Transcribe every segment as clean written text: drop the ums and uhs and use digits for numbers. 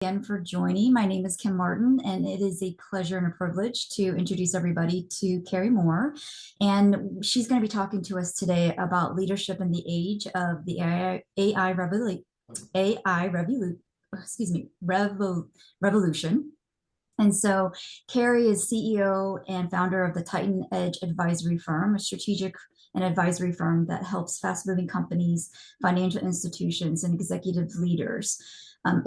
again for joining. My name is Kim Martin, and it is a pleasure and a privilege to introduce everybody to Carrie Moore. And she's going to be talking to us today about leadership in the age of the revolution. And so Carrie is CEO and founder of the Titan Edge Advisory Firm, a strategic and advisory firm that helps fast-moving companies, financial institutions, and executive leaders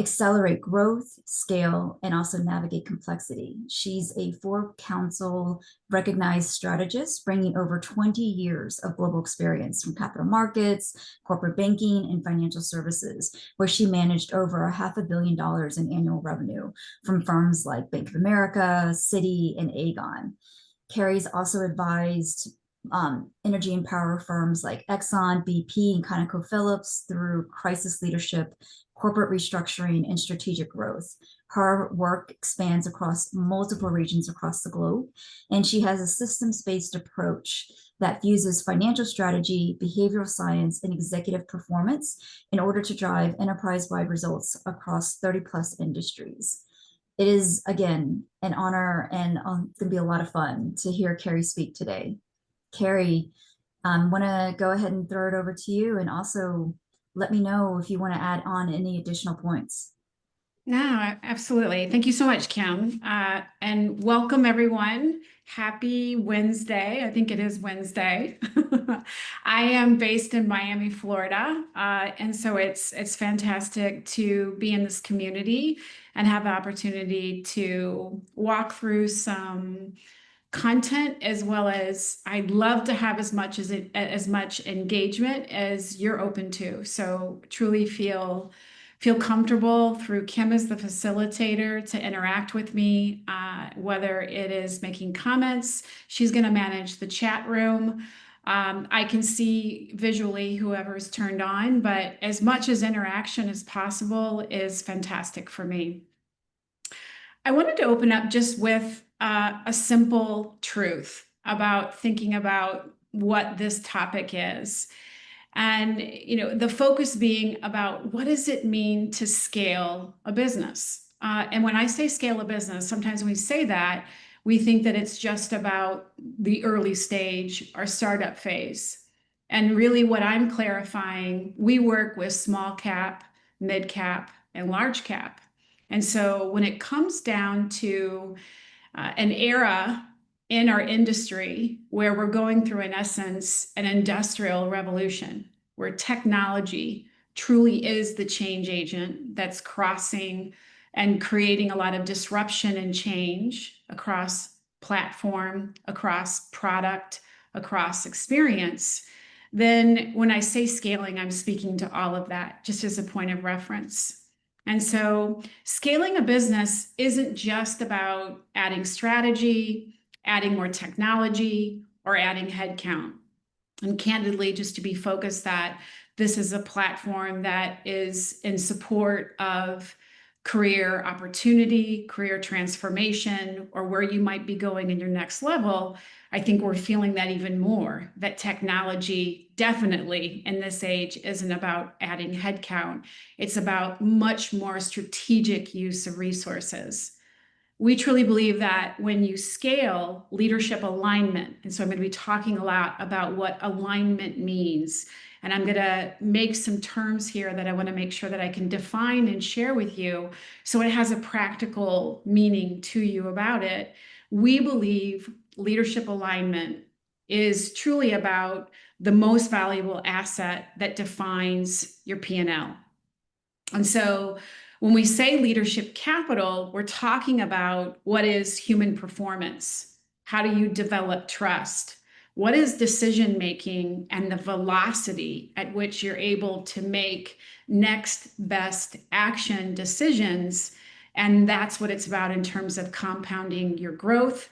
accelerate growth, scale, and also navigate complexity. She's a Forbes Council recognized strategist, bringing over 20 years of global experience from capital markets, corporate banking, and financial services, where she managed over $500 million in annual revenue from firms like Bank of America, Citi, and Aegon. Carrie's also advised energy and power firms like Exxon, BP, and ConocoPhillips through crisis leadership, corporate restructuring, and strategic growth. Her work expands across multiple regions across the globe, and she has a systems-based approach that fuses financial strategy, behavioral science, and executive performance in order to drive enterprise-wide results across 30+ industries. It is, again, an honor and going to be a lot of fun to hear Carrie speak today. Carrie, I want to go ahead and throw it over to you, and also let me know if you want to add on any additional points. No, absolutely. Thank you so much, Kim. And welcome, everyone. Happy Wednesday. I think it is Wednesday. I am based in Miami, Florida. And so it's fantastic to be in this community and have the opportunity to walk through some content, as well as I'd love to have as much engagement as you're open to. So truly feel comfortable through Kim as the facilitator to interact with me, whether it is making comments. She's going to manage the chat room. I can see visually whoever's turned on, but as much as interaction as possible is fantastic for me. I wanted to open up just with a simple truth about thinking about what this topic is. And, the focus being about what does it mean to scale a business? And when I say scale a business, sometimes when we say that, we think that it's just about the early stage or startup phase. And really what I'm clarifying, we work with small cap, mid cap, and large cap. And so when it comes down to an era in our industry where we're going through, in essence, an industrial revolution, where technology truly is the change agent that's crossing and creating a lot of disruption and change across platform, across product, across experience, then when I say scaling, I'm speaking to all of that, just as a point of reference. And so scaling a business isn't just about adding strategy, adding more technology, or adding headcount. And candidly, just to be focused that this is a platform that is in support of career opportunity, career transformation, or where you might be going in your next level. I think we're feeling that even more, that technology definitely in this age isn't about adding headcount. It's about much more strategic use of resources. We truly believe that when you scale, leadership alignment, and so I'm going to be talking a lot about what alignment means, and I'm going to make some terms here that I want to make sure that I can define and share with you so it has a practical meaning to you about it. We believe leadership alignment is truly about the most valuable asset that defines your P&L. And so when we say leadership capital, we're talking about what is human performance. How do you develop trust? What is decision-making and the velocity at which you're able to make next best action decisions? And that's what it's about in terms of compounding your growth.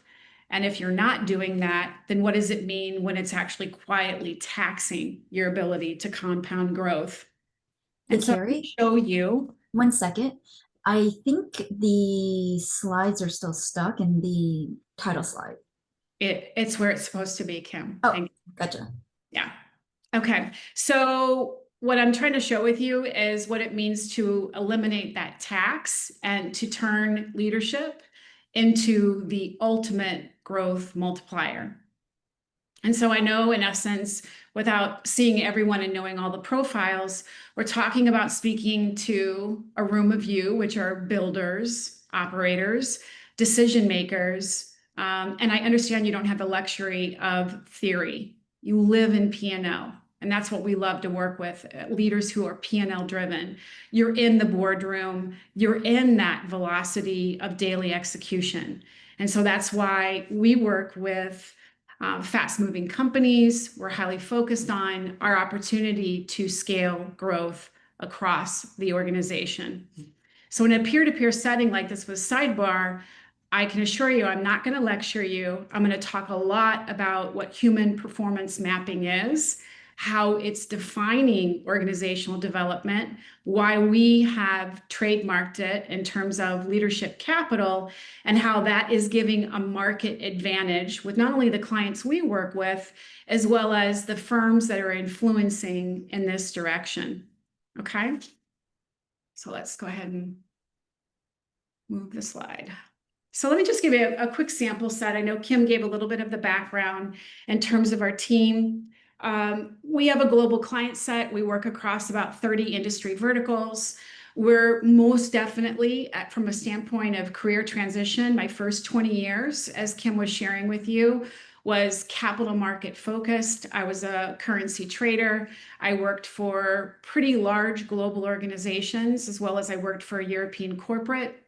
And if you're not doing that, then what does it mean when it's actually quietly taxing your ability to compound growth? And so Carrie, I'll show you. 1 second. I think the slides are still stuck in the title slide. It's where it's supposed to be, Kim. Oh, gotcha. Yeah. Okay. So what I'm trying to show with you is what it means to eliminate that tax and to turn leadership into the ultimate growth multiplier. And so I know, in essence, without seeing everyone and knowing all the profiles, we're talking about speaking to a room of you, which are builders, operators, decision makers. And I understand you don't have the luxury of theory. You live in P&L. And that's what we love to work with, leaders who are P&L driven. You're in the boardroom, you're in that velocity of daily execution. And so that's why we work with fast moving companies. We're highly focused on our opportunity to scale growth across the organization. So in a peer-to-peer setting like this with Sidebar, I can assure you I'm not going to lecture you. I'm going to talk a lot about what human performance mapping is, how it's defining organizational development, why we have trademarked it in terms of leadership capital, and how that is giving a market advantage with not only the clients we work with, as well as the firms that are influencing in this direction. Okay, so let's go ahead and move the slide. So let me just give you a quick sample set. I know Kim gave a little bit of the background in terms of our team. We have a global client set. We work across about 30 industry verticals. We're most definitely, from a standpoint of career transition, my first 20 years, as Kim was sharing with you, was capital market focused. I was a currency trader. I worked for pretty large global organizations, as well as I worked for a European corporate.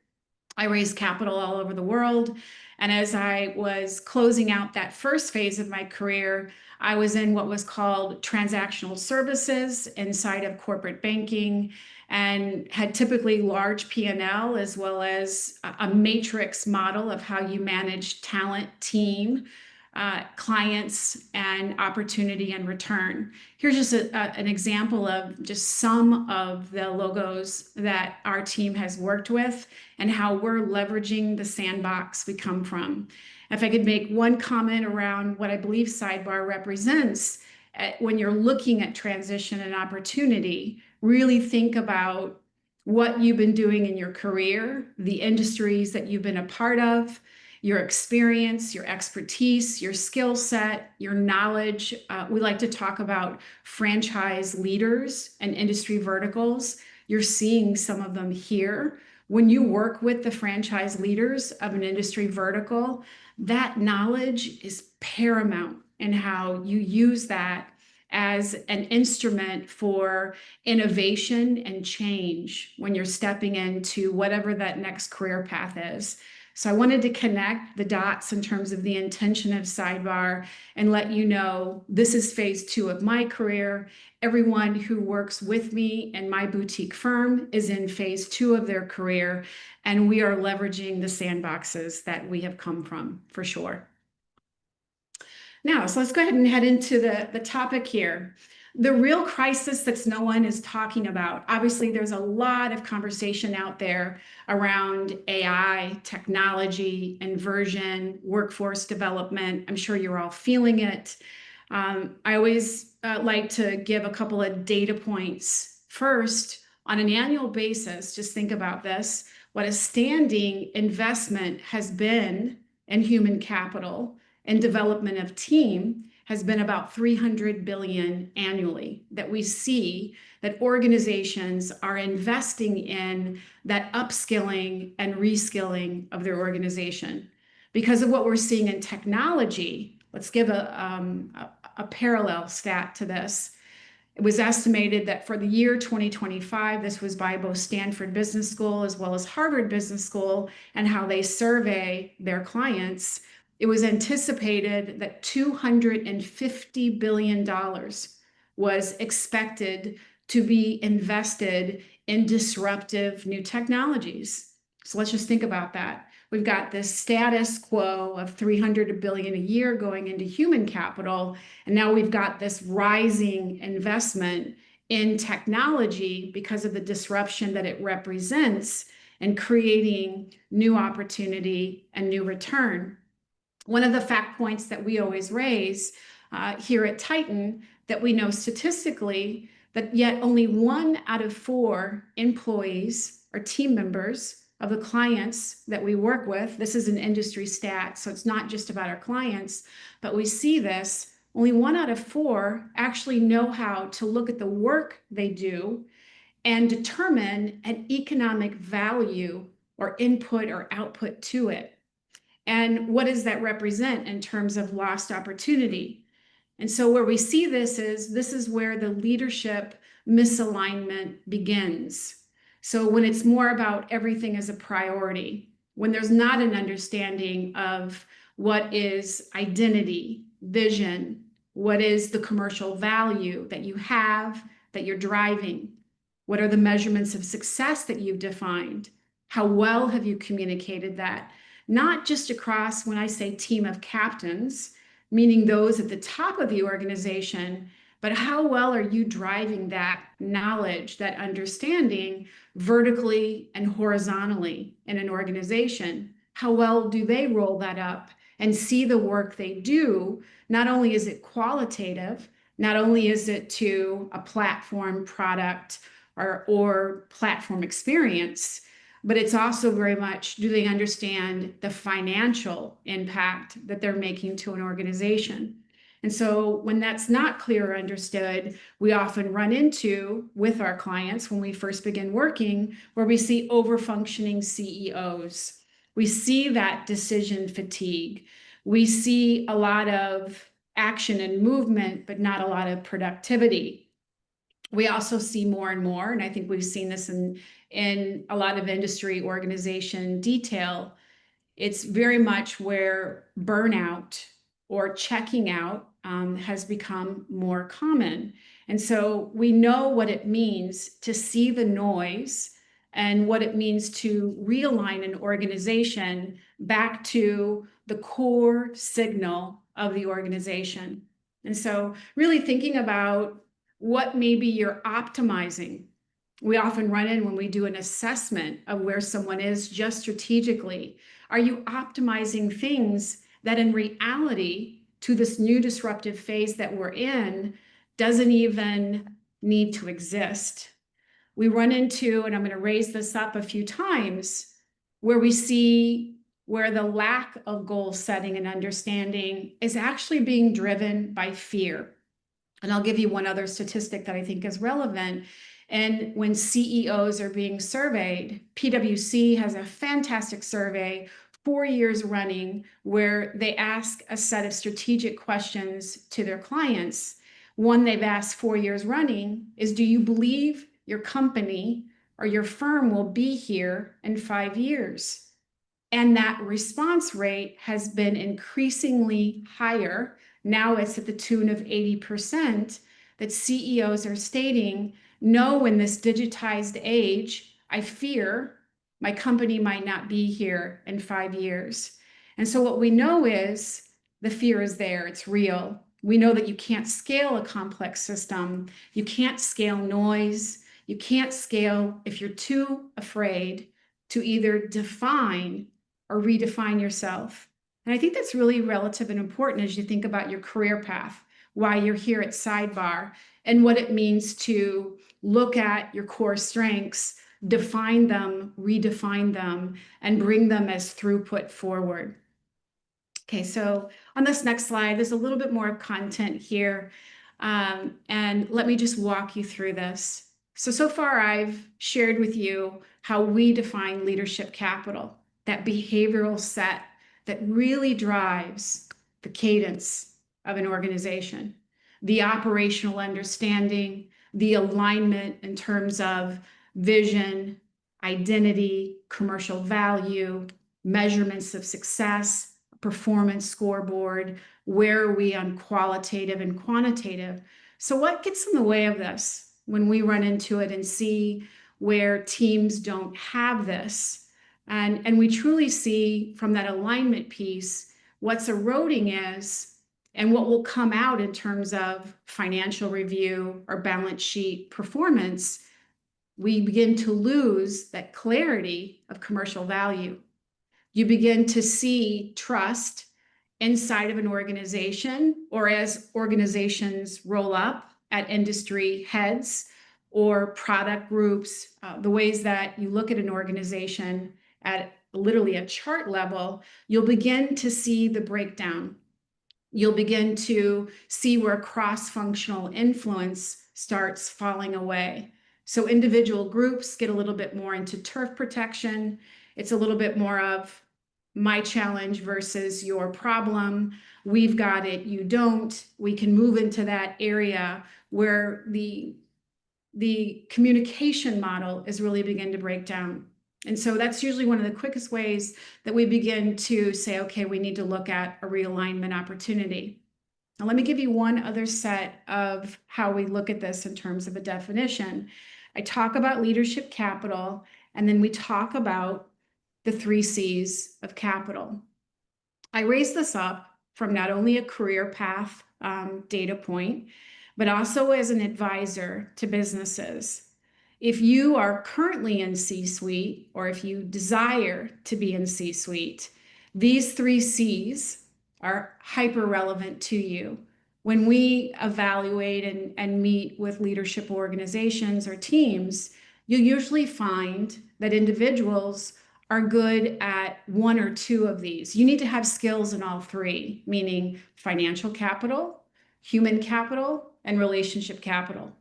I raised capital all over the world. And as I was closing out that first phase of my career, I was in what was called transactional services inside of corporate banking and had typically large P&L as well as a matrix model of how you manage talent, team, clients, and opportunity and return. Here's just an example of just some of the logos that our team has worked with and how we're leveraging the sandbox we come from. If I could make one comment around what I believe Sidebar represents, when you're looking at transition and opportunity, really think about what you've been doing in your career, the industries that you've been a part of, your experience, your expertise, your skill set, your knowledge. We like to talk about franchise leaders and industry verticals. You're seeing some of them here. When you work with the franchise leaders of an industry vertical, that knowledge is paramount in how you use that as an instrument for innovation and change when you're stepping into whatever that next career path is. So I wanted to connect the dots in terms of the intention of Sidebar and let you know this is phase 2 of my career. Everyone who works with me in my boutique firm is in phase 2 of their career, and we are leveraging the sandboxes that we have come from, for sure. Now, so let's go ahead and head into the topic here. The real crisis that no one is talking about. Obviously, there's a lot of conversation out there around AI, technology, inversion, workforce development. I'm sure you're all feeling it. I always like to give a couple of data points. First, on an annual basis, just think about this, what a standing investment has been in human capital and development of team has been about 300 billion annually, that we see that organizations are investing in that upskilling and reskilling of their organization. Because of what we're seeing in technology, let's give a parallel stat to this. It was estimated that for the year 2025, this was by both Stanford Business School as well as Harvard Business School, and how they survey their clients, it was anticipated that $250 billion was expected to be invested in disruptive new technologies. So let's just think about that. We've got this status quo of 300 billion a year going into human capital, and now we've got this rising investment in technology because of the disruption that it represents and creating new opportunity and new return. One of the fact points that we always raise here at Titan, that we know statistically but yet only 1 out of 4 employees or team members of the clients that we work with, this is an industry stat, so it's not just about our clients, but we see this, only 1 out of 4 actually know how to look at the work they do and determine an economic value or input or output to it. And what does that represent in terms of lost opportunity? And so where we see this is where the leadership misalignment begins. So when it's more about everything as a priority, when there's not an understanding of what is identity, vision, what is the commercial value that you have, that you're driving, what are the measurements of success that you've defined, how well have you communicated that, not just across, when I say team of captains, meaning those at the top of the organization, but how well are you driving that knowledge, that understanding vertically and horizontally in an organization? How well do they roll that up and see the work they do? Not only is it qualitative, not only is it to a platform product or platform experience, but it's also very much, do they understand the financial impact that they're making to an organization? And so when that's not clear or understood, we often run into with our clients when we first begin working, where we see overfunctioning CEOs. We see that decision fatigue. We see a lot of action and movement, but not a lot of productivity. We also see more and more, and I think we've seen this in a lot of industry organization detail, it's very much where burnout or checking out has become more common. And so we know what it means to see the noise and what it means to realign an organization back to the core signal of the organization. And so really thinking about what maybe you're optimizing. We often run in when we do an assessment of where someone is just strategically. Are you optimizing things that in reality, to this new disruptive phase that we're in, doesn't even need to exist? We run into, and I'm going to raise this up a few times, where we see where the lack of goal setting and understanding is actually being driven by fear. And I'll give you one other statistic that I think is relevant. And when CEOs are being surveyed, PwC has a fantastic survey 4 years running where they ask a set of strategic questions to their clients. One they've asked 4 years running is, do you believe your company or your firm will be here in 5 years? And that response rate has been increasingly higher. Now it's at the tune of 80% that CEOs are stating, no, in this digitized age, I fear my company might not be here in 5 years. And so what we know is the fear is there, it's real. We know that you can't scale a complex system. You can't scale noise. You can't scale if you're too afraid to either define or redefine yourself. And I think that's really relative and important as you think about your career path, why you're here at Sidebar, and what it means to look at your core strengths, define them, redefine them, and bring them as throughput forward. Okay, so on this next slide, there's a little bit more content here. And let me just walk you through this. So far I've shared with you how we define leadership capital, that behavioral set that really drives the cadence of an organization, the operational understanding, the alignment in terms of vision, identity, commercial value, measurements of success, performance scoreboard, where are we on qualitative and quantitative. So what gets in the way of this when we run into it and see where teams don't have this? And we truly see from that alignment piece, what's eroding is, and what will come out in terms of financial review or balance sheet performance, we begin to lose that clarity of commercial value. You begin to see trust inside of an organization, or as organizations roll up, at industry heads or product groups, the ways that you look at an organization at literally a chart level, you'll begin to see the breakdown. You'll begin to see where cross-functional influence starts falling away. So individual groups get a little bit more into turf protection. It's a little bit more of my challenge versus your problem. We've got it, you don't. We can move into that area where the communication model is really begin to break down. And so that's usually one of the quickest ways that we begin to say, okay, we need to look at a realignment opportunity. Now, let me give you one other set of how we look at this in terms of a definition. I talk about leadership capital, and then we talk about the 3 C's of capital. I raise this up from not only a career path data point, but also as an advisor to businesses. If you are currently in C-suite, or if you desire to be in C-suite, these 3 C's are hyper relevant to you. When we evaluate and meet with leadership organizations or teams, you'll usually find that individuals are good at 1 or 2 of these. You need to have skills in all 3, meaning financial capital, human capital, and relationship capital.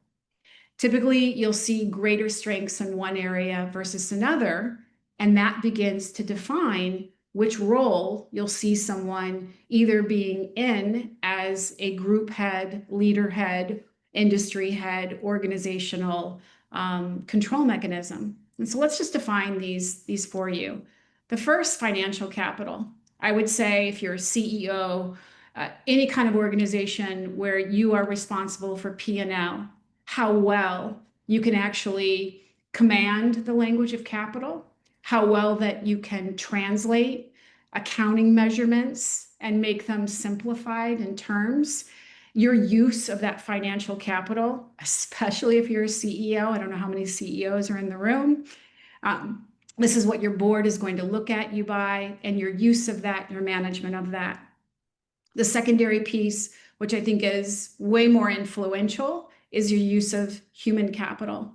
Typically, you'll see greater strengths in one area versus another, and that begins to define which role you'll see someone either being in as a group head, leader head, industry head, organizational control mechanism. And so let's just define these for you. The first, financial capital. I would say if you're a CEO, any kind of organization where you are responsible for P&L, how well you can actually command the language of capital, how well that you can translate accounting measurements and make them simplified in terms, your use of that financial capital, especially if you're a CEO. I don't know how many CEOs are in the room. This is what your board is going to look at you by, and your use of that, your management of that. The secondary piece, which I think is way more influential, is your use of human capital.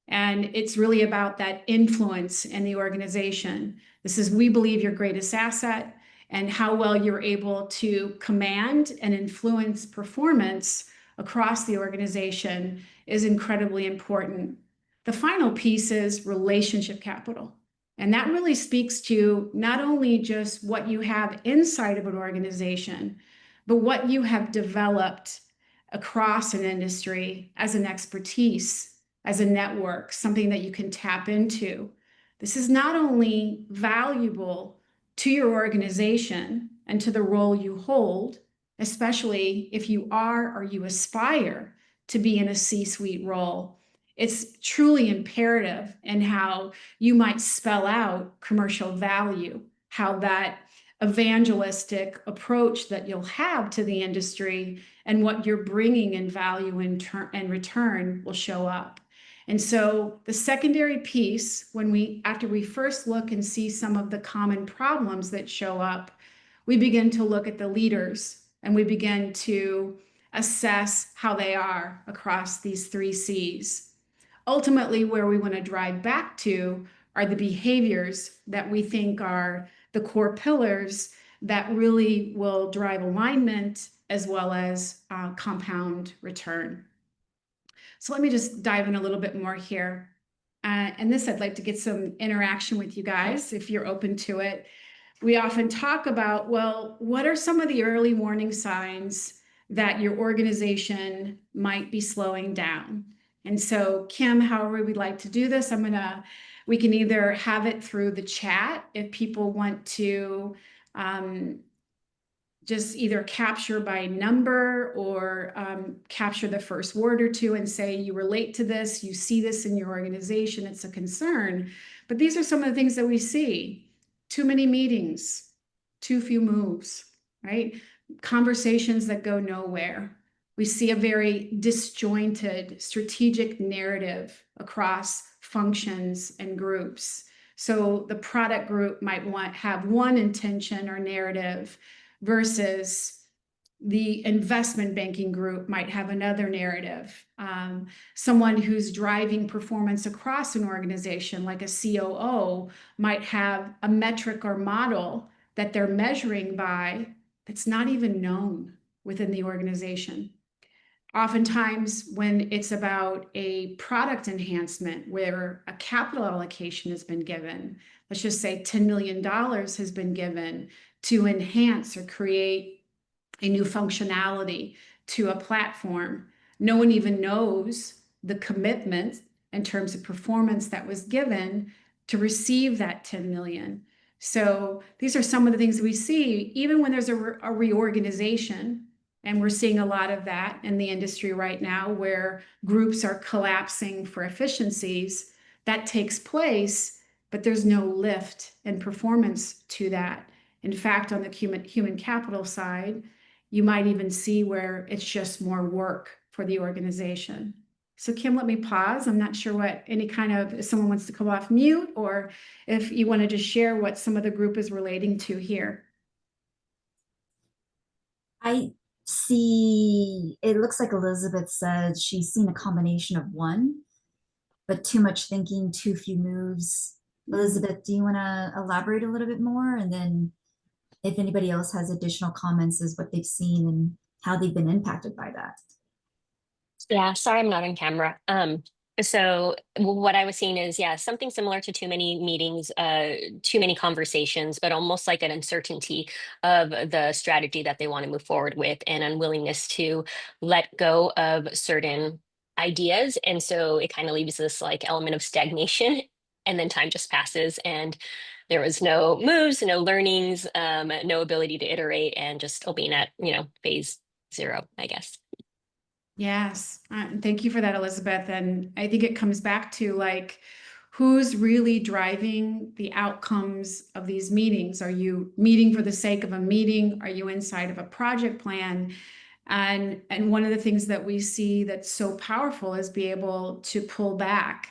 And it's really about that influence in the organization. This is, we believe, your greatest asset, and how well you're able to command and influence performance across the organization is incredibly important. The final piece is relationship capital. And that really speaks to not only just what you have inside of an organization, but what you have developed across an industry as an expertise, as a network, something that you can tap into. This is not only valuable to your organization and to the role you hold, especially if you are or you aspire to be in a C-suite role. It's truly imperative in how you might spell out commercial value, how that evangelistic approach that you'll have to the industry and what you're bringing in value in return will show up. And so the secondary piece, after we first look and see some of the common problems that show up, we begin to look at the leaders and we begin to assess how they are across these 3 C's. Ultimately, where we want to drive back to are the behaviors that we think are the core pillars that really will drive alignment as well as compound return. So let me just dive in a little bit more here. And this, I'd like to get some interaction with you guys if you're open to it. We often talk about, well, what are some of the early warning signs that your organization might be slowing down? And so, Kim, however we'd like to do this, we can either have it through the chat if people want to just either capture by number or capture the first word or 2 and say you relate to this, you see this in your organization, it's a concern. But these are some of the things that we see. Too many meetings, too few moves, right? Conversations that go nowhere. We see a very disjointed strategic narrative across functions and groups. So the product group might have one intention or narrative versus The investment banking group might have another narrative. Someone who's driving performance across an organization, like a COO, might have a metric or model that they're measuring by that's not even known within the organization. Oftentimes, when it's about a product enhancement where a capital allocation has been given, let's just say $10 million has been given to enhance or create a new functionality to a platform. No one even knows the commitment in terms of performance that was given to receive that 10 million. So these are some of the things we see, even when there's a reorganization, and we're seeing a lot of that in the industry right now, where groups are collapsing for efficiencies. That takes place, but there's no lift in performance to that. In fact, on the human capital side, you might even see where it's just more work for the organization. So Kim, let me pause. I'm not sure what any kind of, if someone wants to come off mute, or if you want to just share what some of the group is relating to here. I see, it looks like Elizabeth said she's seen a combination of one, but too much thinking, too few moves. Elizabeth, do you want to elaborate a little bit more? And then if anybody else has additional comments as what they've seen and how they've been impacted by that. Yeah, sorry, I'm not on camera. So what I was seeing is, yeah, something similar to too many meetings, too many conversations, but almost like an uncertainty of the strategy that they want to move forward with, and unwillingness to let go of certain ideas. And so it kind of leaves this like element of stagnation, and then time just passes, and there was no moves, no learnings, no ability to iterate, and just being at, phase zero, I guess. Yes, thank you for that, Elizabeth. And I think it comes back to like, who's really driving the outcomes of these meetings? Are you meeting for the sake of a meeting? Are you inside of a project plan? And one of the things that we see that's so powerful is be able to pull back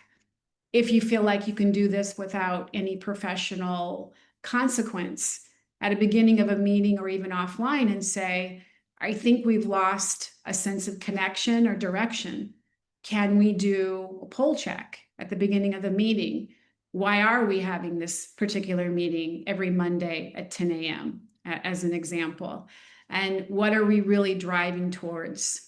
if you feel like you can do this without any professional consequence at a beginning of a meeting or even offline, and say, I think we've lost a sense of connection or direction. Can we do a poll check at the beginning of the meeting? Why are we having this particular meeting every Monday at 10 a.m., as an example? And what are we really driving towards?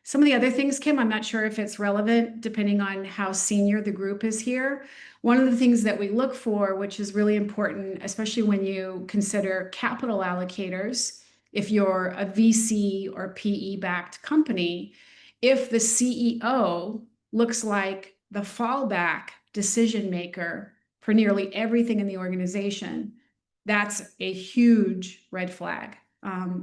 Some of the other things, Kim, I'm not sure if it's relevant depending on how senior the group is here. One of the things that we look for, which is really important, especially when you consider capital allocators, if you're a VC or PE-backed company, if the CEO looks like the fallback decision maker for nearly everything in the organization, that's a huge red flag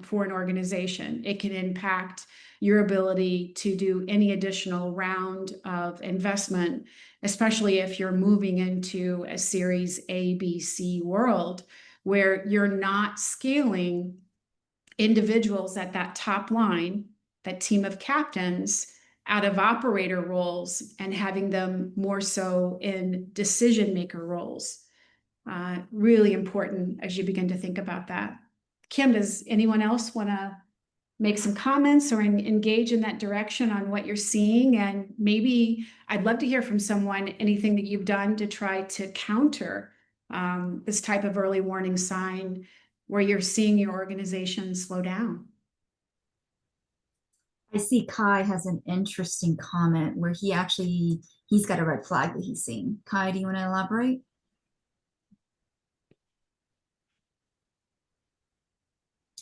for an organization. It can impact your ability to do any additional round of investment, especially if you're moving into a Series A, B, C world where you're not scaling individuals at that top line, that team of captains, out of operator roles and having them more so in decision maker roles. Really important as you begin to think about that. Kim, does anyone else want to make some comments or engage in that direction on what you're seeing? And maybe I'd love to hear from someone, anything that you've done to try to counter this type of early warning sign where you're seeing your organization slow down. I see Kai has an interesting comment where he's got a red flag that he's seeing. Kai, do you want to elaborate?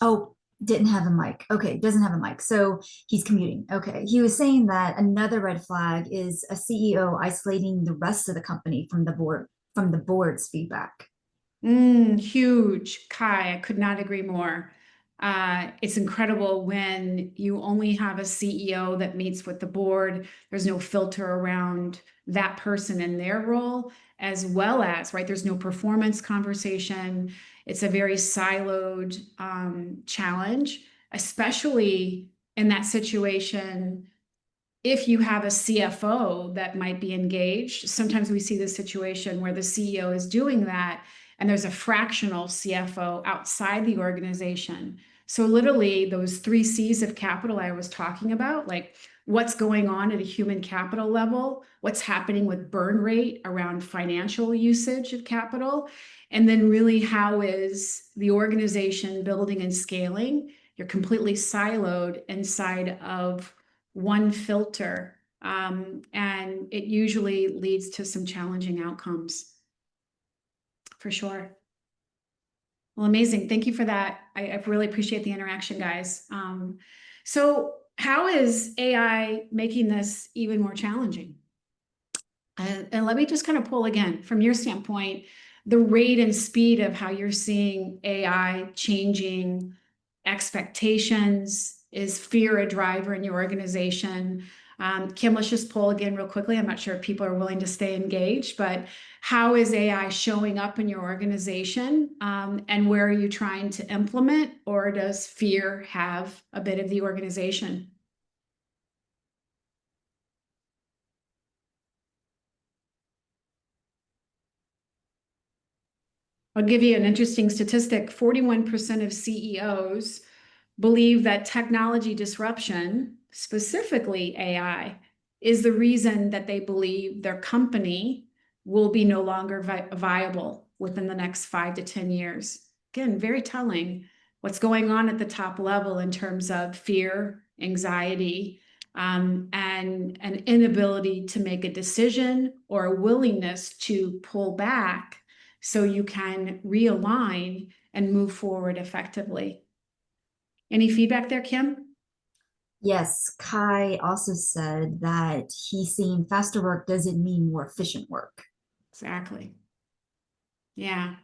Oh, didn't have a mic. Okay, doesn't have a mic. So he's commuting. Okay. He was saying that another red flag is a CEO isolating the rest of the company from the board's feedback. Huge, Kai. I could not agree more. It's incredible when you only have a CEO that meets with the board. There's no filter around that person and their role, as well as, right, there's no performance conversation. It's a very siloed challenge, especially in that situation. If you have a CFO that might be engaged, sometimes we see the situation where the CEO is doing that and there's a fractional CFO outside the organization. So literally those 3 C's of capital I was talking about, like what's going on at a human capital level, what's happening with burn rate around financial usage of capital, and then really how is the organization building and scaling. You're completely siloed inside of one filter, and it usually leads to some challenging outcomes, for sure. Well, amazing. Thank you for that. I really appreciate the interaction, guys. So how is AI making this even more challenging? And let me just kind of pull again, from your standpoint, the rate and speed of how you're seeing AI changing expectations. Is fear a driver in your organization? Kim, let's just pull again real quickly. I'm not sure if people are willing to stay engaged, but how is AI showing up in your organization? And where are you trying to implement, or does fear have a bit of the organization? I'll give you an interesting statistic. 41% of CEOs believe that technology disruption, specifically AI, is the reason that they believe their company will be no longer viable within the next 5 to 10 years. Again, very telling what's going on at the top level in terms of fear, anxiety, and an inability to make a decision or a willingness to pull back so you can realign and move forward effectively. Any feedback there, Kim? Yes, Kai also said that he's seeing faster work doesn't mean more efficient work. Exactly. Yeah.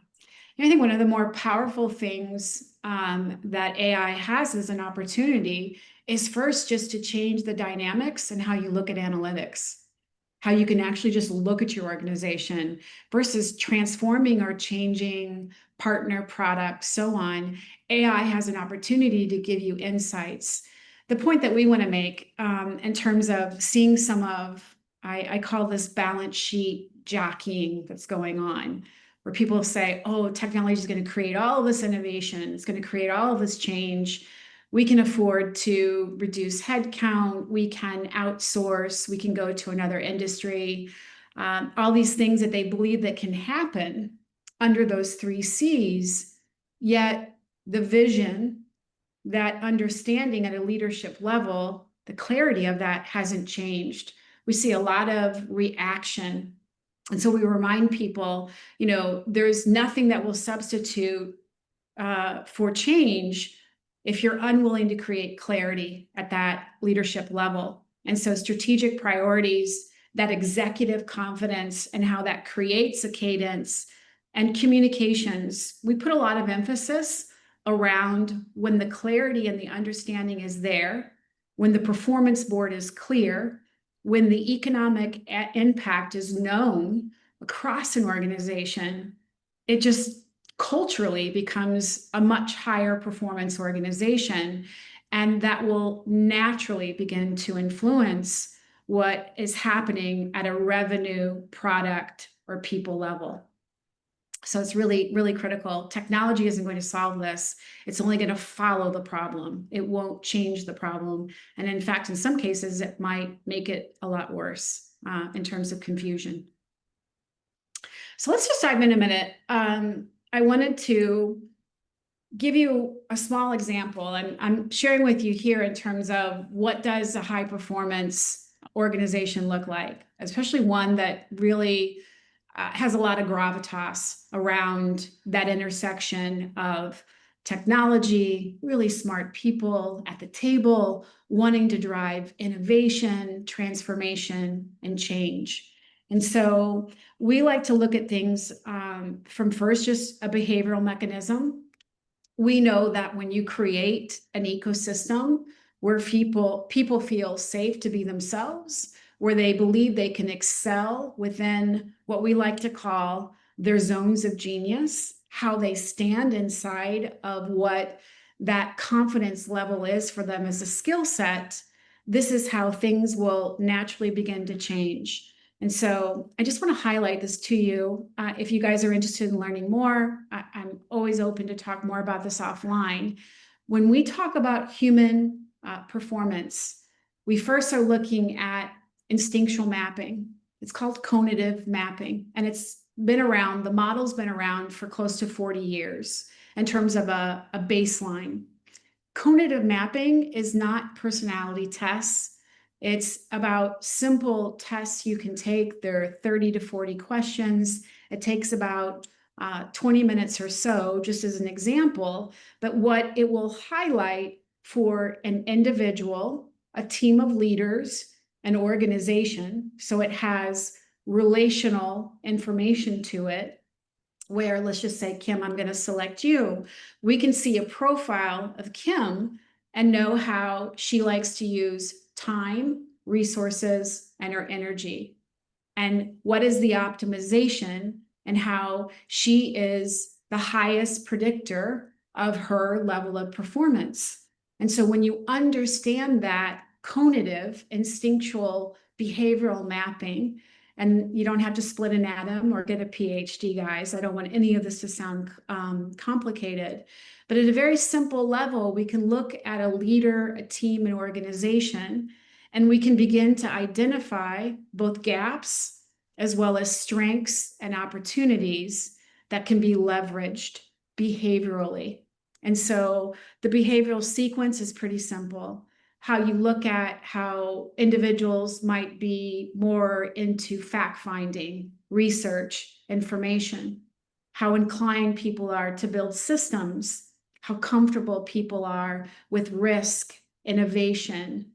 And I think one of the more powerful things that AI has as an opportunity is first just to change the dynamics and how you look at analytics, how you can actually just look at your organization versus transforming or changing partner, product, so on. AI has an opportunity to give you insights. The point that we want to make in terms of seeing some of, I call this balance sheet jockeying that's going on, where people say, oh, technology is going to create all this innovation, it's going to create all this change. We can afford to reduce headcount, we can outsource, we can go to another industry. All these things that they believe that can happen under those 3 C's, yet the vision, that understanding at a leadership level, the clarity of that hasn't changed. We see a lot of reaction. And so we remind people, there's nothing that will substitute for change if you're unwilling to create clarity at that leadership level. And so strategic priorities, that executive confidence, and how that creates a cadence, and communications. We put a lot of emphasis around when the clarity and the understanding is there, when the performance board is clear, when the economic impact is known across an organization, it just culturally becomes a much higher performance organization. And that will naturally begin to influence what is happening at a revenue, product, or people level. So it's really, really critical. Technology isn't going to solve this. It's only going to follow the problem. It won't change the problem. And in fact, in some cases, it might make it a lot worse in terms of confusion. So let's just dive in a minute. I wanted to give you a small example, and I'm sharing with you here in terms of what does a high performance organization look like, especially one that really has a lot of gravitas around that intersection of technology, really smart people at the table, wanting to drive innovation, transformation, and change. And so we like to look at things from first just a behavioral mechanism. We know that when you create an ecosystem where people feel safe to be themselves, where they believe they can excel within what we like to call their zones of genius, how they stand inside of what that confidence level is for them as a skill set, this is how things will naturally begin to change. And so I just want to highlight this to you. If you guys are interested in learning more, I'm always open to talk more about this offline. when we talk about human performance, we first are looking at instinctual mapping. It's called cognitive mapping, and it's been around, the model's been around for close to 40 years in terms of a baseline. Cognitive mapping is not personality tests. It's about simple tests you can take. There are 30 to 40 questions. It takes about 20 minutes or so, just as an example. But what it will highlight for an individual, a team of leaders, an organization, so it has relational information to it, where let's just say, Kim, I'm going to select you. We can see a profile of Kim and know how she likes to use time, resources, and her energy. And what is the optimization and how she is the highest predictor of her level of performance. And so when you understand that cognitive, instinctual, behavioral mapping, and you don't have to split an atom or get a PhD, guys. I don't want any of this to sound complicated. But at a very simple level, we can look at a leader, a team, an organization, and we can begin to identify both gaps as well as strengths and opportunities that can be leveraged behaviorally. And so the behavioral sequence is pretty simple. How you look at how individuals might be more into fact-finding, research, information, how inclined people are to build systems, how comfortable people are with risk, innovation,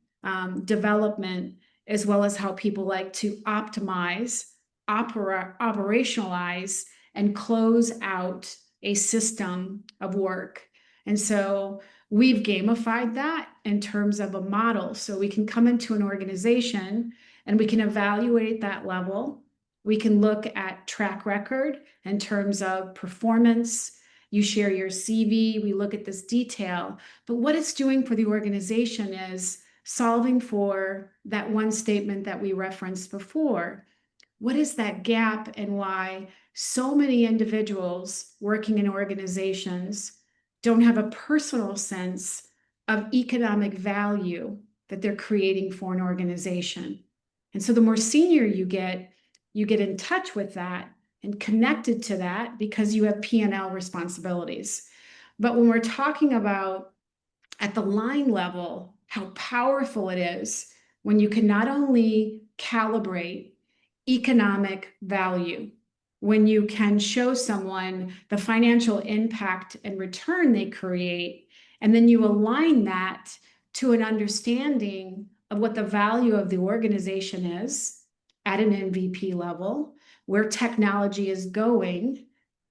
development, as well as how people like to optimize, operationalize, and close out a system of work. And so we've gamified that in terms of a model. So we can come into an organization and we can evaluate that level. We can look at track record in terms of performance. You share your CV, we look at this detail. But what it's doing for the organization is solving for that one statement that we referenced before. What is that gap, and why so many individuals working in organizations don't have a personal sense of economic value that they're creating for an organization? And so the more senior you get in touch with that and connected to that because you have P&L responsibilities. But when we're talking about at the line level, how powerful it is when you can not only calibrate economic value, when you can show someone the financial impact and return they create, and then you align that to an understanding of what the value of the organization is at an MVP level, where technology is going,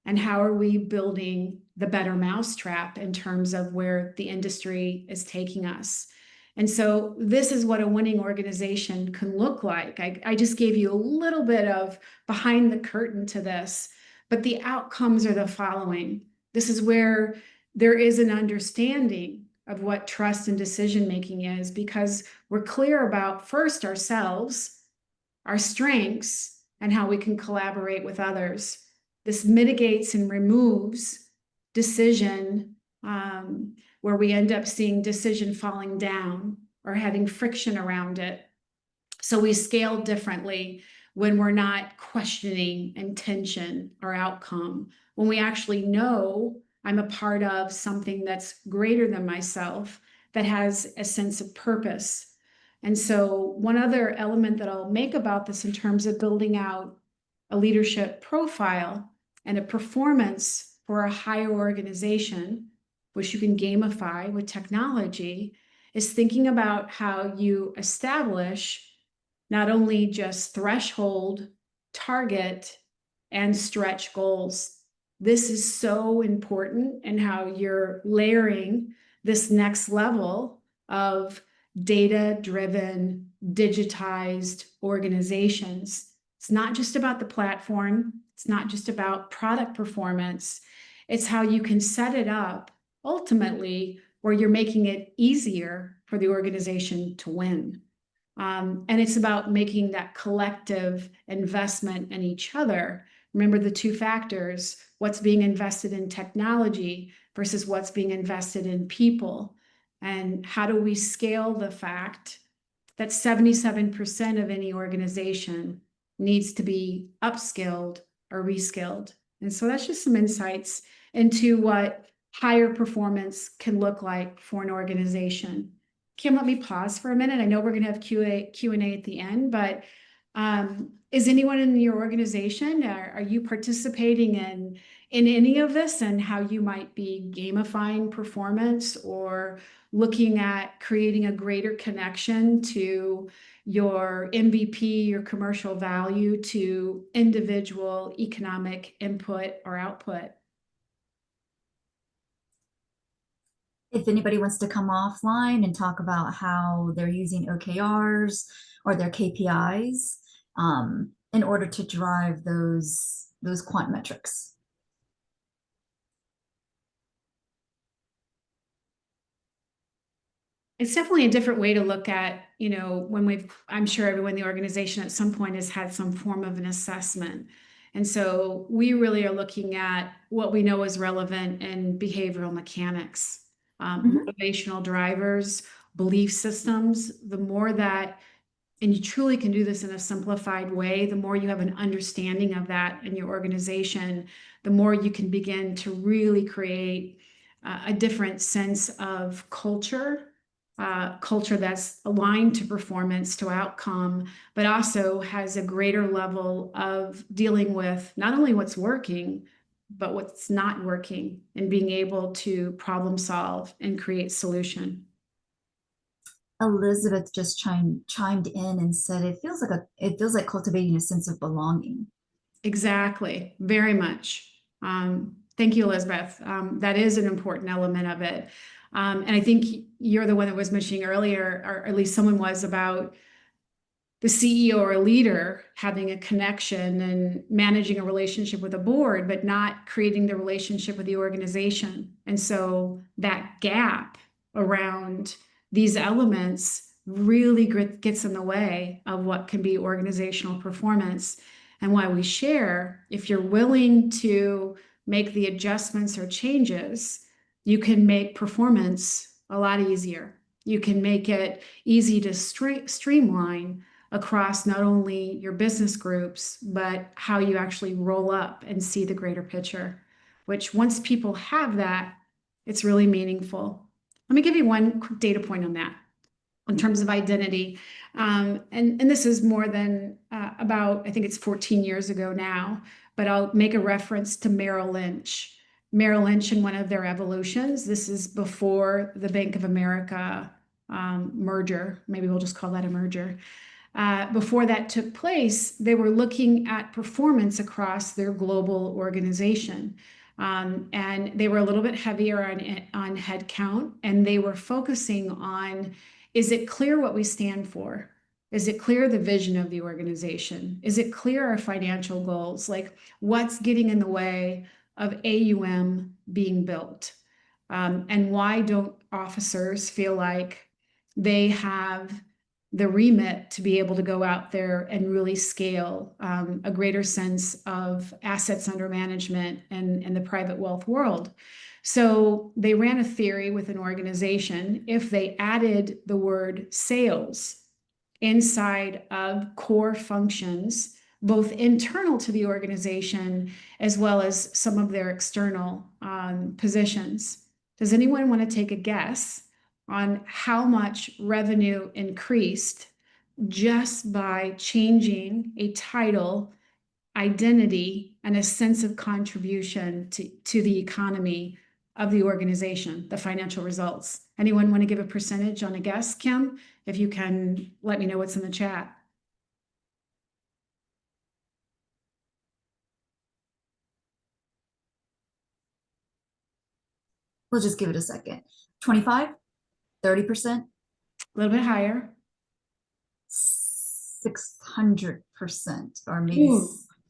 and how are we building the better mousetrap in terms of where the industry is taking us. And so this is what a winning organization can look like. I just gave you a little bit of behind the curtain to this, but the outcomes are the following. This is where there is an understanding of what trust and decision-making is, because we're clear about first ourselves, our strengths, and how we can collaborate with others. This mitigates and removes decision, where we end up seeing decision falling down or having friction around it. So we scale differently when we're not questioning intention or outcome, when we actually know I'm a part of something that's greater than myself, that has a sense of purpose. And so one other element that I'll make about this in terms of building out a leadership profile and a performance for a higher organization, which you can gamify with technology, is thinking about how you establish not only just threshold, target, and stretch goals. This is so important in how you're layering this next level of data-driven, digitized organizations. It's not just about the platform. It's not just about product performance. It's how you can set it up ultimately where you're making it easier for the organization to win. And it's about making that collective investment in each other. Remember the two factors: what's being invested in technology versus what's being invested in people? And how do we scale the fact that 77% of any organization needs to be upskilled or reskilled? And so that's just some insights into what higher performance can look like for an organization. Kim, let me pause for a minute. I know we're going to have Q&A at the end, but is anyone in your organization, are you participating in any of this, and how you might be gamifying performance or looking at creating a greater connection to your MVP, your commercial value, to individual economic input or output? If anybody wants to come offline and talk about how they're using OKRs or their KPIs in order to drive those quant metrics. It's definitely a different way to look at, when I'm sure everyone in the organization at some point has had some form of an assessment. And so we really are looking at what we know is relevant in behavioral mechanics, motivational drivers, belief systems. The more that, and you truly can do this in a simplified way, the more you have an understanding of that in your organization, the more you can begin to really create a different sense of culture that's aligned to performance, to outcome, but also has a greater level of dealing with not only what's working, but what's not working, and being able to problem solve and create solution. Elizabeth just chimed in and said it feels like cultivating a sense of belonging. Exactly, very much. Thank you, Elizabeth. That is an important element of it. And I think you're the one that was mentioning earlier, or at least someone was, about the CEO or a leader having a connection and managing a relationship with a board, but not creating the relationship with the organization. And so that gap around these elements really gets in the way of what can be organizational performance. And why we share, if you're willing to make the adjustments or changes, you can make performance a lot easier. You can make it easy to streamline across not only your business groups, but how you actually roll up and see the greater picture, which once people have that, it's really meaningful. Let me give you one quick data point on that in terms of identity. And this is more than about, I think it's 14 years ago now, but I'll make a reference to Merrill Lynch. Merrill Lynch, in one of their evolutions, this is before the Bank of America merger, maybe we'll just call that a merger. Before that took place, they were looking at performance across their global organization. And they were a little bit heavier on headcount, and they were focusing on, is it clear what we stand for? Is it clear the vision of the organization? Is it clear our financial goals? Like, what's getting in the way of AUM being built? And why don't officers feel like they have the remit to be able to go out there and really scale a greater sense of assets under management and the private wealth world? So they ran a theory with an organization. If they added the word sales inside of core functions, both internal to the organization as well as some of their external positions. Does anyone want to take a guess on how much revenue increased just by changing a title, identity, and a sense of contribution to the economy of the organization, the financial results? Anyone want to give a percentage on a guess, Kim? If you can, let me know what's in the chat. We'll just give it a second. 25, 30%, A little bit higher. 600%, or maybe.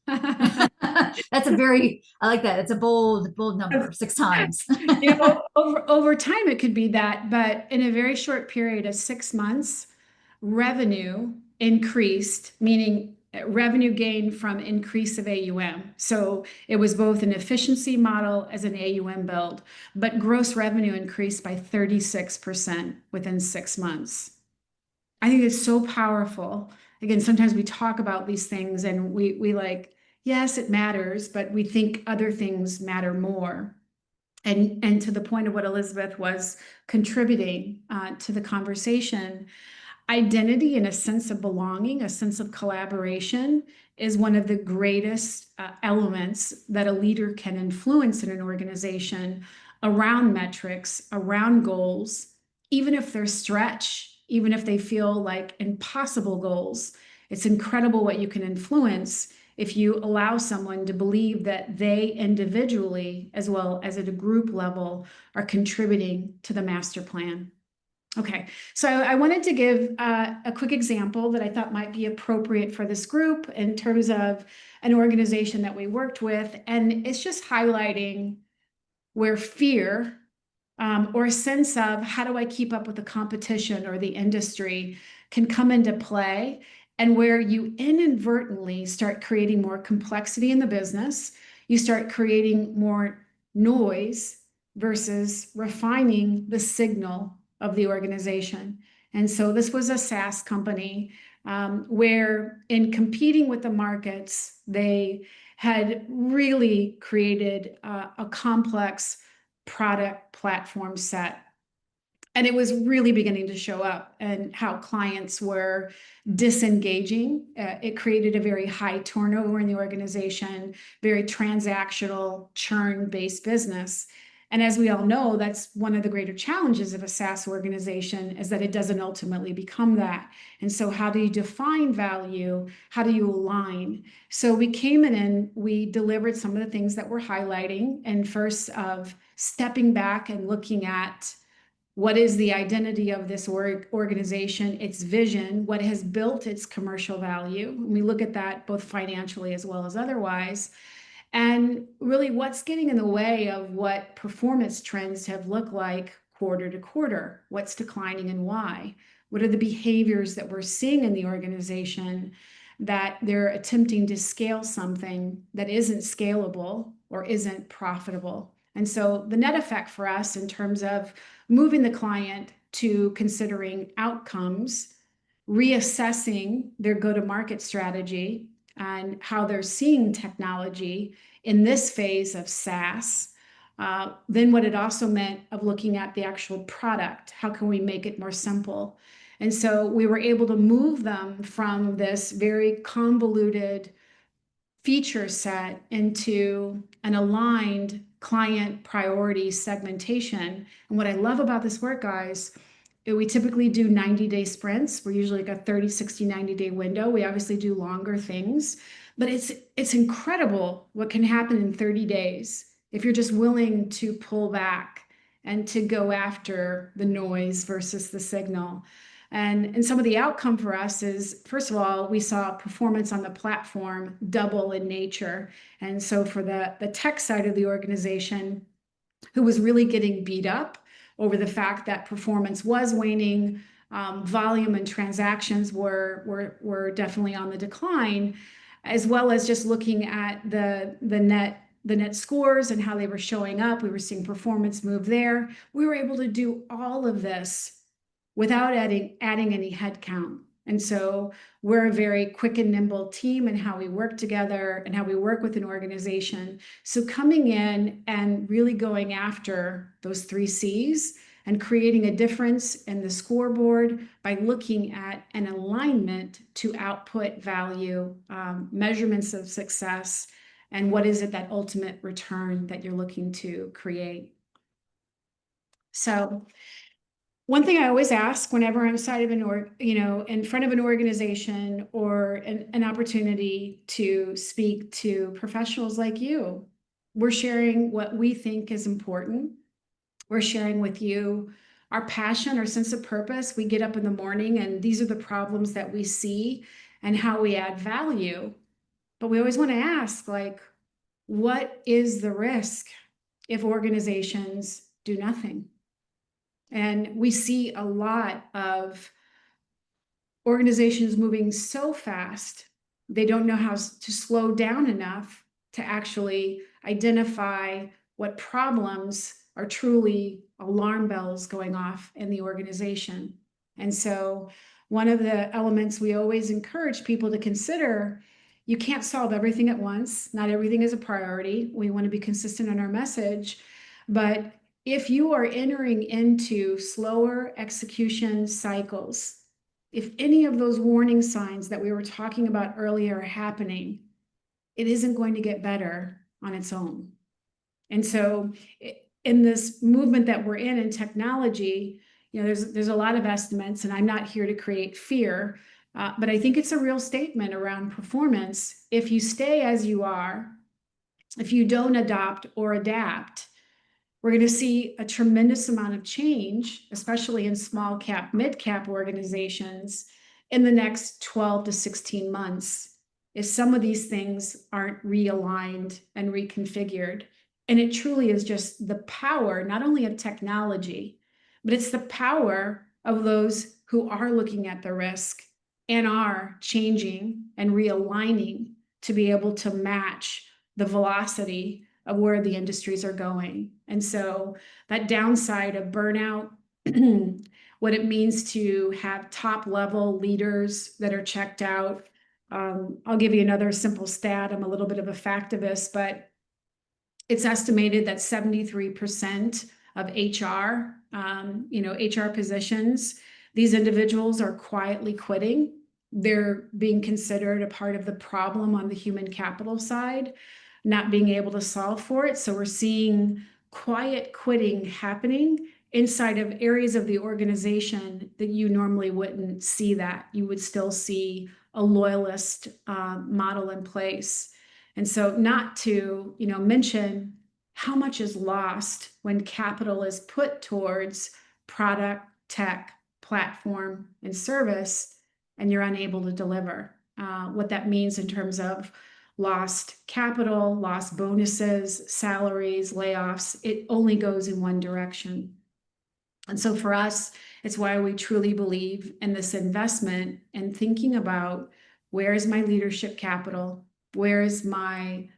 That's I like that. It's a bold number, 6 times. Over time, it could be that, but in a very short period of 6 months, revenue increased, meaning revenue gain from increase of AUM. So it was both an efficiency model as an AUM build, but gross revenue increased by 36% within 6 months. I think it's so powerful. Again, sometimes we talk about these things and we like, yes, it matters, but we think other things matter more. And to the point of what Elizabeth was contributing to the conversation, identity and a sense of belonging, a sense of collaboration is one of the greatest elements that a leader can influence in an organization around metrics, around goals, even if they're stretch, even if they feel like impossible goals. It's incredible what you can influence if you allow someone to believe that they individually, as well as at a group level, are contributing to the master plan. Okay, so I wanted to give a quick example that I thought might be appropriate for this group in terms of an organization that we worked with. And it's just highlighting where fear or a sense of how do I keep up with the competition or the industry can come into play, and where you inadvertently start creating more complexity in the business. You start creating more noise versus refining the signal of the organization. And so this was a SaaS company where, in competing with the markets, they had really created a complex product platform set. And it was really beginning to show up and how clients were disengaging. It created a very high turnover in the organization, very transactional, churn-based business. And as we all know, that's one of the greater challenges of a SaaS organization, is that it doesn't ultimately become that. And so how do you define value? How do you align? So we came in and we delivered some of the things that we're highlighting. And first, of stepping back and looking at what is the identity of this organization, its vision, what has built its commercial value. And we look at that both financially as well as otherwise. And really, what's getting in the way of what performance trends have looked like quarter to quarter? What's declining and why? What are the behaviors that we're seeing in the organization that they're attempting to scale something that isn't scalable or isn't profitable? And so the net effect for us in terms of moving the client to considering outcomes, reassessing their go-to-market strategy and how they're seeing technology in this phase of SaaS. Then what it also meant of looking at the actual product. How can we make it more simple? And so we were able to move them from this very convoluted feature set into an aligned client priority segmentation. And what I love about this work, guys, we typically do 90-day sprints. We're usually like a 30, 60, 90-day window. We obviously do longer things, but it's incredible what can happen in 30 days if you're just willing to pull back and to go after the noise versus the signal. And some of the outcome for us is, first of all, we saw performance on the platform double in nature. And so for the tech side of the organization, who was really getting beat up over the fact that performance was waning, volume and transactions were definitely on the decline, as well as just looking at the net scores and how they were showing up. We were seeing performance move there. We were able to do all of this without adding any headcount. And so we're a very quick and nimble team in how we work together and how we work with an organization. So coming in and really going after those 3 C's and creating a difference in the scoreboard by looking at an alignment to output value, measurements of success, and what is it that ultimate return that you're looking to create. So one thing I always ask whenever I'm inside of in front of an organization or an opportunity to speak to professionals like you, we're sharing what we think is important. We're sharing with you our passion, our sense of purpose. We get up in the morning and these are the problems that we see and how we add value. But we always want to ask, like, what is the risk if organizations do nothing? And we see a lot of organizations moving so fast They don't know how to slow down enough to actually identify what problems are truly alarm bells going off in the organization. And so one of the elements we always encourage people to consider, you can't solve everything at once. Not everything is a priority. We want to be consistent in our message. But if you are entering into slower execution cycles, if any of those warning signs that we were talking about earlier are happening, it isn't going to get better on its own. And so in this movement that we're in technology, there's a lot of estimates, and I'm not here to create fear, but I think it's a real statement around performance. If you stay as you are, if you don't adopt or adapt, we're going to see a tremendous amount of change, especially in small cap, mid cap organizations in the next 12 to 16 months, if some of these things aren't realigned and reconfigured. And it truly is just the power, not only of technology, but it's the power of those who are looking at the risk and are changing and realigning to be able to match the velocity of where the industries are going. And so that downside of burnout, what it means to have top level leaders that are checked out. I'll give you another simple stat. I'm a little bit of a factivist, but it's estimated that 73% of HR, HR positions, these individuals are quietly quitting. They're being considered a part of the problem on the human capital side, not being able to solve for it. So we're seeing quiet quitting happening inside of areas of the organization that you normally wouldn't see that. You would still see a loyalist model in place. And so not to, mention how much is lost when capital is put towards product, tech, platform, and service, and you're unable to deliver. What that means in terms of lost capital, lost bonuses, salaries, layoffs, it only goes in one direction. And so for us, it's why we truly believe in this investment and thinking about, where is my leadership capital? Where is my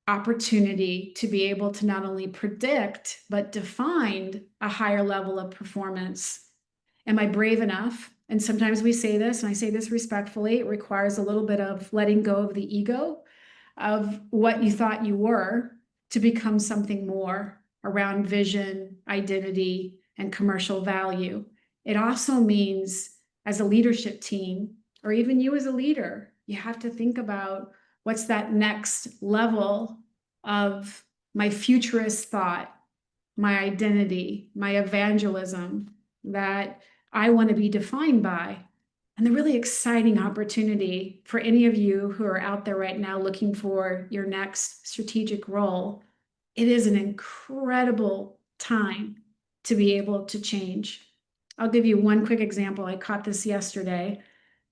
opportunity to be able to not only predict, but define a higher level of performance? Am I brave enough? And sometimes we say this, and I say this respectfully, it requires a little bit of letting go of the ego of what you thought you were to become something more around vision, identity, and commercial value. It also means, as a leadership team, or even you as a leader, you have to think about, what's that next level of my futurist thought, my identity, my evangelism that I want to be defined by. And the really exciting opportunity for any of you who are out there right now looking for your next strategic role, it is an incredible time to be able to change. I'll give you one quick example. I caught this yesterday.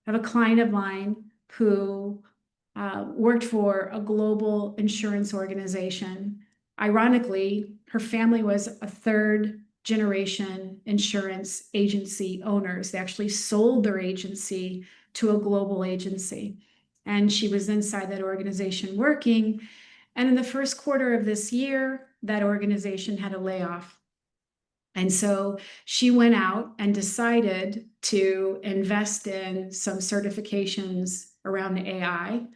I have a client of mine who worked for a global insurance organization. Ironically, her family was a third generation insurance agency owners. They actually sold their agency to a global agency. And she was inside that organization working. And in the first quarter of this year, that organization had a layoff. And so she went out and decided to invest in some certifications around AI.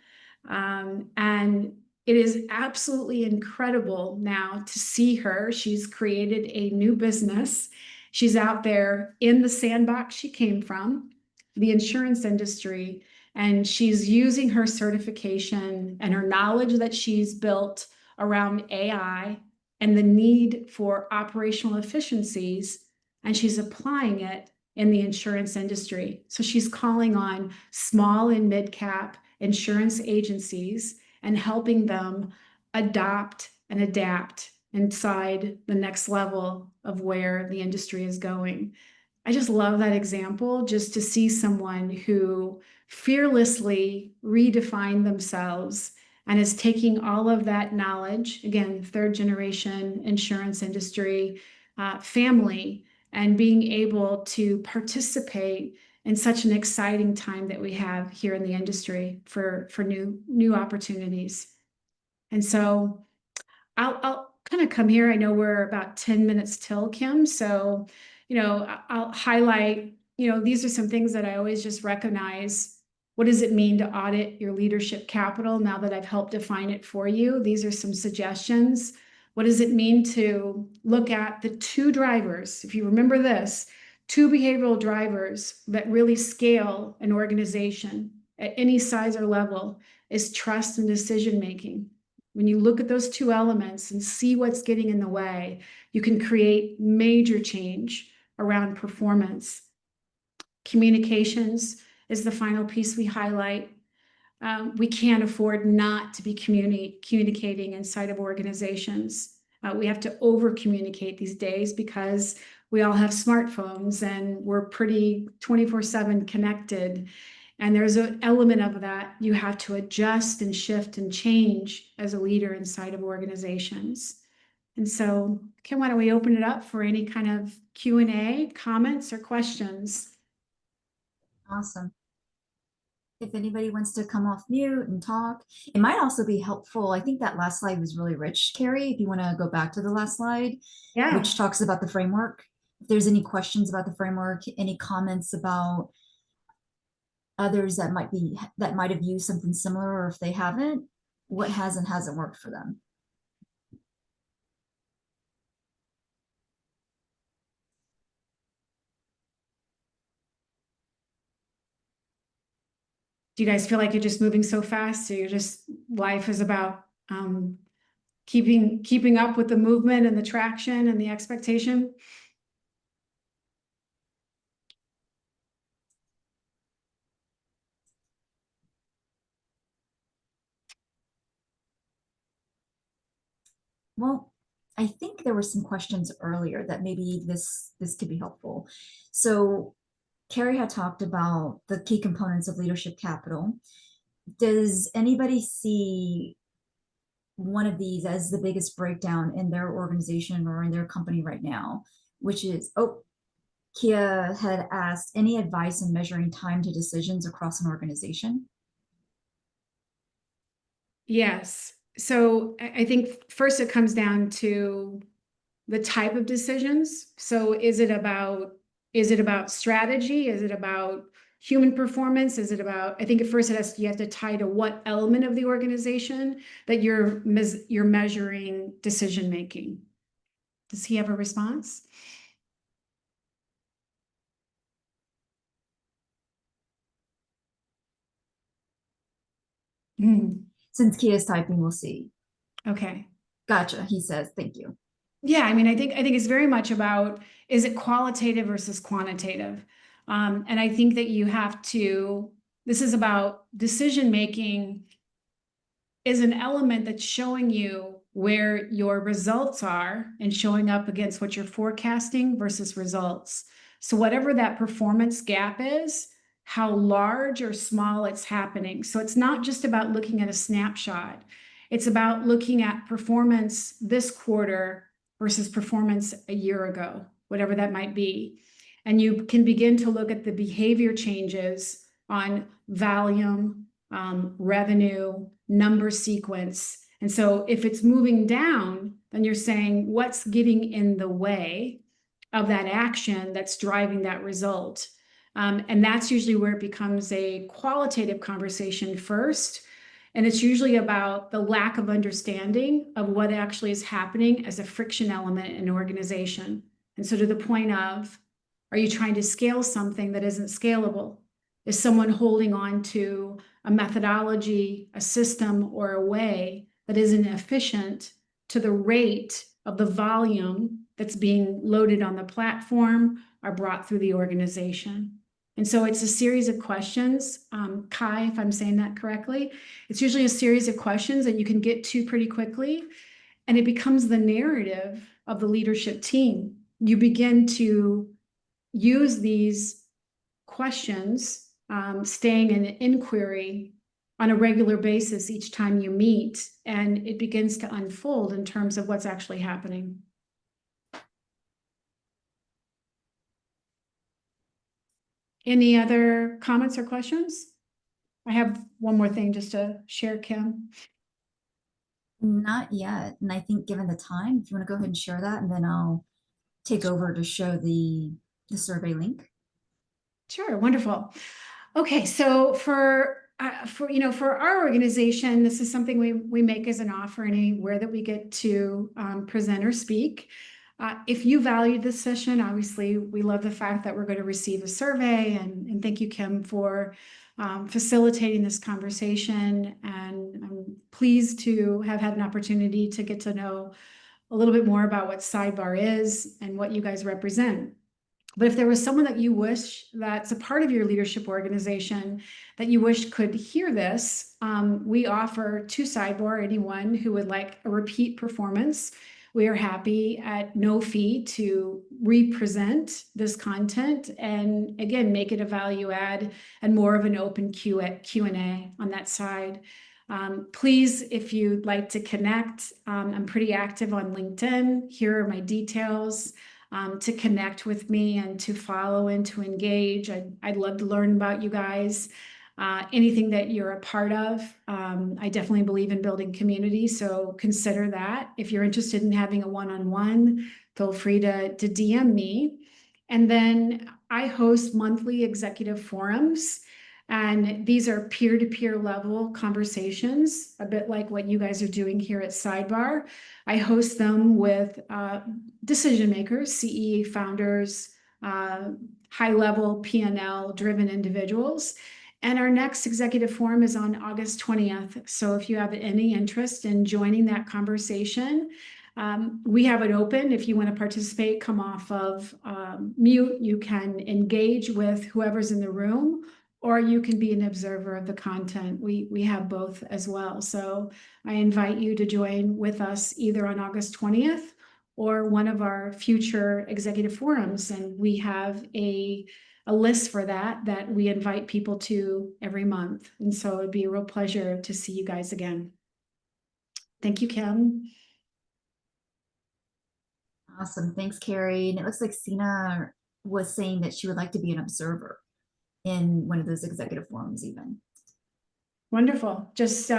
And it is absolutely incredible now to see her. She's created a new business. She's out there in the sandbox she came from, the insurance industry, and she's using her certification and her knowledge that she's built around AI and the need for operational efficiencies, and she's applying it in the insurance industry. So she's calling on small and mid-cap insurance agencies and helping them adopt and adapt inside the next level of where the industry is going. I just love that example, just to see someone who fearlessly redefined themselves and is taking all of that knowledge, again, third generation insurance industry, family, and being able to participate and such an exciting time that we have here in the industry for new opportunities. And so I'll kind of come here. I know we're about 10 minutes till, Kim. So, I'll highlight, these are some things that I always just recognize. What does it mean to audit your leadership capital now that I've helped define it for you? These are some suggestions. What does it mean to look at the two drivers? If you remember this, two behavioral drivers that really scale an organization at any size or level is trust and decision making. When you look at those two elements and see what's getting in the way, you can create major change around performance. Communications is the final piece we highlight. We can't afford not to be communicating inside of organizations. We have to over communicate these days because we all have smartphones and we're pretty 24/7 connected. And there's an element of that you have to adjust and shift and change as a leader inside of organizations. And so, Kim, why don't we open it up for any kind of Q&A, comments, or questions? Awesome. If anybody wants to come off mute and talk, it might also be helpful. I think that last slide was really rich, Carrie. If you want to go back to the last slide, Yeah. which talks about the framework. If there's any questions about the framework, any comments about others that might have used something similar, or if they haven't, what has and hasn't worked for them. Do you guys feel like you're just moving so fast? So you're just, life is about keeping up with the movement and the traction and the expectation? Well, I think there were some questions earlier that maybe this could be helpful. So Carrie had talked about the key components of leadership capital. Does anybody see one of these as the biggest breakdown in their organization or in their company right now? Which is, Kia had asked, any advice in measuring time to decisions across an organization? Yes. So I think first it comes down to the type of decisions. So is it about strategy? Is it about human performance? Is it about, I think at first you have to tie to what element of the organization that you're measuring decision making. Does he have a response? Since Kia's typing, we'll see. Okay. Gotcha, he says, thank you. Yeah, I mean, I think it's very much about, is it qualitative versus quantitative? And I think that this is about decision making is an element that's showing you where your results are and showing up against what you're forecasting versus results. So whatever that performance gap is, how large or small it's happening. So it's not just about looking at a snapshot. It's about looking at performance this quarter versus performance a year ago, whatever that might be. And you can begin to look at the behavior changes on volume, revenue, number sequence. And so if it's moving down, then you're saying what's getting in the way of that action that's driving that result. And that's usually where it becomes a qualitative conversation first. And it's usually about the lack of understanding of what actually is happening as a friction element in an organization. And so to the point of, are you trying to scale something that isn't scalable? Is someone holding on to a methodology, a system, or a way that isn't efficient to the rate of the volume that's being loaded on the platform or brought through the organization? And so it's a series of questions. Kai, if I'm saying that correctly, it's usually a series of questions that you can get to pretty quickly. And it becomes the narrative of the leadership team. You begin to use these questions, staying in inquiry on a regular basis each time you meet, and it begins to unfold in terms of what's actually happening. Any other comments or questions? I have one more thing just to share, Kim. Not yet. And I think given the time, if you want to go ahead and share that, and then I'll take over to show the survey link. Sure, wonderful. Okay, so for our organization, this is something we make as an offer anywhere that we get to present or speak. If you valued this session, obviously we love the fact that we're going to receive a survey, and thank you, Kim, for facilitating this conversation. And I'm pleased to have had an opportunity to get to know a little bit more about what Sidebar is and what you guys represent. But if there was someone that you wish that's a part of your leadership organization that you wish could hear this, we offer to Sidebar anyone who would like a repeat performance. We are happy at no fee to represent this content and again, make it a value add and more of an open Q&A on that side. Please, if you'd like to connect, I'm pretty active on LinkedIn. Here are my details. To connect with me and to follow and to engage. I'd love to learn about you guys. Anything that you're a part of. I definitely believe in building community, so consider that. If you're interested in having a one-on-one, feel free to DM me. And then I host monthly executive forums. And these are peer-to-peer level conversations, a bit like what you guys are doing here at Sidebar. I host them with decision makers, CE founders, high-level P&L driven individuals. And our next executive forum is on August 20th. So if you have any interest in joining that conversation, we have it open. If you want to participate, come off of mute. You can engage with whoever's in the room, or you can be an observer of the content. We have both as well. So I invite you to join with us either on August 20th or one of our future executive forums. And we have a list for that we invite people to every month. And so it'd be a real pleasure to see you guys again. Thank you, Kim. Awesome. Thanks, Carrie. And it looks like Sina was saying that she would like to be an observer in one of those executive forums even. Wonderful. Just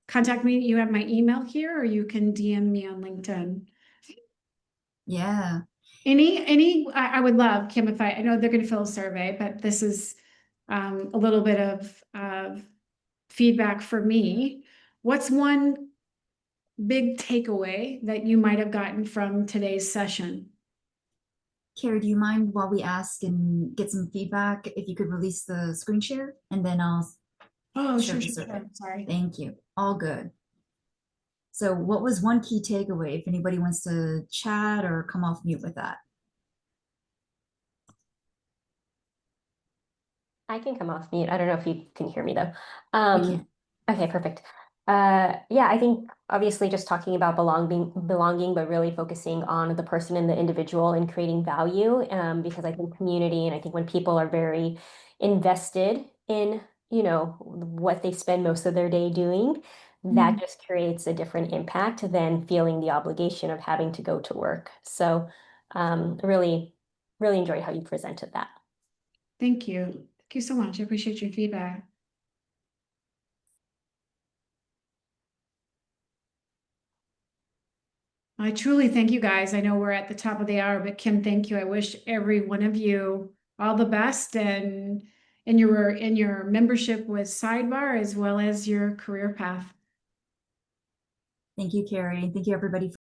contact me. You have my email here, or you can DM me on LinkedIn. Yeah. I would love, Kim, if I know they're going to fill a survey, but this is a little bit of feedback for me. What's one big takeaway that you might have gotten from today's session? Carrie, do you mind while we ask and get some feedback, if you could release the screen share and then I'll Sure. Sorry. Thank you. All good. So what was one key takeaway if anybody wants to chat or come off mute with that? I can come off mute. I don't know if you can hear me though. We can. Okay, perfect. Yeah, I think obviously just talking about belonging, but really focusing on the person and the individual and creating value. Because I think community, and I think when people are very invested in, what they spend most of their day doing, that just creates a different impact than feeling the obligation of having to go to work. So, really, really enjoyed how you presented that. Thank you. Thank you so much. I appreciate your feedback. I truly thank you guys. I know we're at the top of the hour, but Kim, thank you. I wish every one of you all the best and in your membership with Sidebar as well as your career path. Thank you, Carrie. Thank you, everybody.